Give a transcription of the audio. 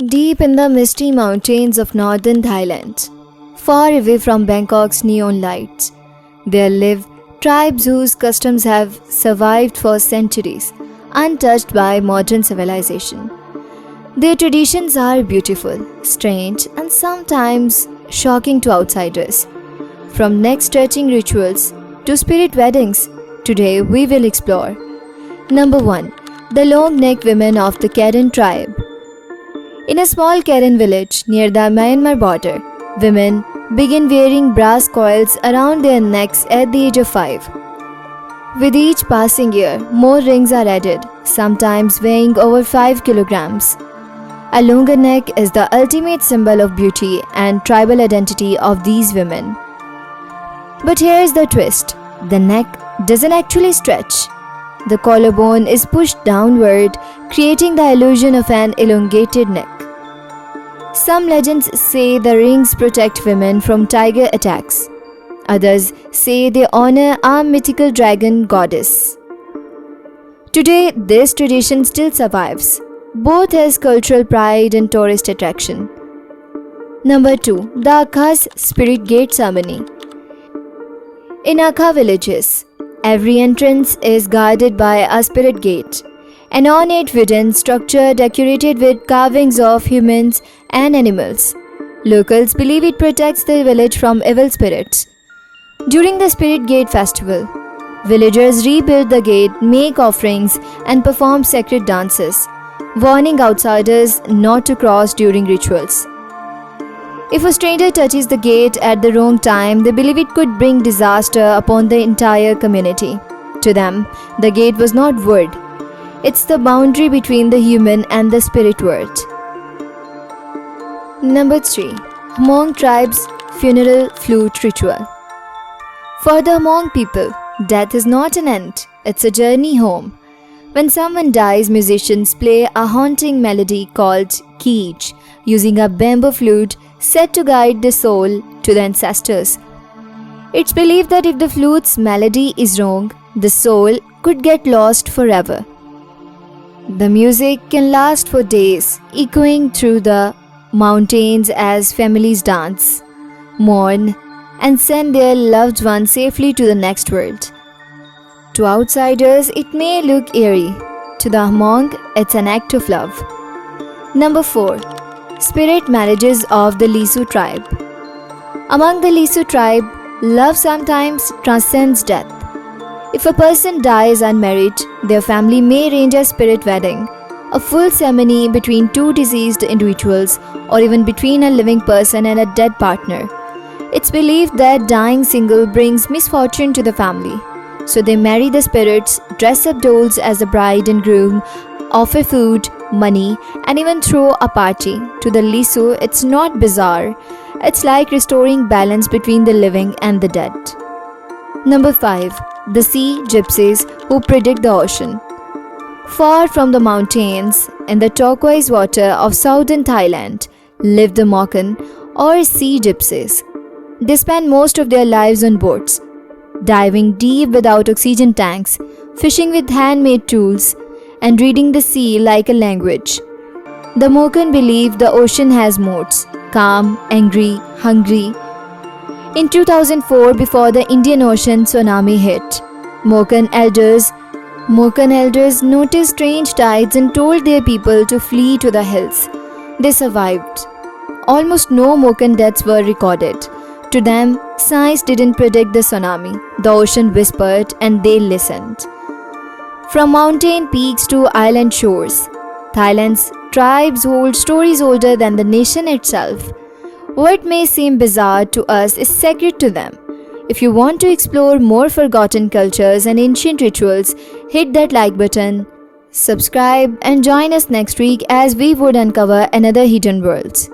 Deep in the misty mountains of northern Thailand, far away from Bangkok's neon lights, there live tribes whose customs have survived for centuries, untouched by modern civilization. Their traditions are beautiful, strange, and sometimes shocking to outsiders. From neck stretching rituals to spirit weddings, today we will explore. Number 1. The long neck women of the Karen tribe. In a small Karen village near the Myanmar border, women begin wearing brass coils around their necks at the age of 5. With each passing year, more rings are added, sometimes weighing over 5 kilograms. A longer neck is the ultimate symbol of beauty and tribal identity of these women. But here's the twist: the neck doesn't actually stretch. The collarbone is pushed downward, creating the illusion of an elongated neck. Some legends say the rings protect women from tiger attacks. Others say they honor a mythical dragon goddess. Today, this tradition still survives, both as cultural pride and tourist attraction. Number 2. The Akha's Spirit Gate Ceremony. In Akha villages, every entrance is guarded by a spirit gate, an ornate wooden structure decorated with carvings of humans and animals. Locals believe it protects the village from evil spirits. During the Spirit Gate festival, villagers rebuild the gate, make offerings, and perform sacred dances, warning outsiders not to cross during rituals. If a stranger touches the gate at the wrong time, they believe it could bring disaster upon the entire community. To them, the gate was not wood. It's the boundary between the human and the spirit world. Number 3. Hmong Tribe's Funeral Flute Ritual. For the Hmong people, death is not an end, it's a journey home. When someone dies, musicians play a haunting melody called Keej, using a bamboo flute set to guide the soul to the ancestors. It's believed that if the flute's melody is wrong, the soul could get lost forever. The music can last for days, echoing through the mountains as families dance, mourn, and send their loved ones safely to the next world. To outsiders, it may look eerie. To the Hmong, it's an act of love. Number 4. Spirit Marriages of the Lisu Tribe. Among the Lisu tribe, love sometimes transcends death. If a person dies unmarried, their family may arrange a spirit wedding, a full ceremony between two deceased individuals, or even between a living person and a dead partner. It's believed that dying single brings misfortune to the family. So they marry the spirits, dress up dolls as the bride and groom, offer food, money, and even throw a party. To the Lisu, it's not bizarre. It's like restoring balance between the living and the dead. Number 5. The Sea Gypsies who predict the ocean. Far from the mountains, in the turquoise water of southern Thailand, live the Moken or sea gypsies. They spend most of their lives on boats, diving deep without oxygen tanks, fishing with handmade tools, and reading the sea like a language. The Moken believe the ocean has modes: calm, angry, hungry. In 2004, before the Indian Ocean tsunami hit, Moken elders noticed strange tides and told their people to flee to the hills. They survived. Almost no Moken deaths were recorded. To them, science didn't predict the tsunami. The ocean whispered and they listened. From mountain peaks to island shores, Thailand's tribes hold stories older than the nation itself. What may seem bizarre to us is sacred to them. If you want to explore more forgotten cultures and ancient rituals, hit that like button, subscribe, and join us next week as we would uncover another hidden worlds.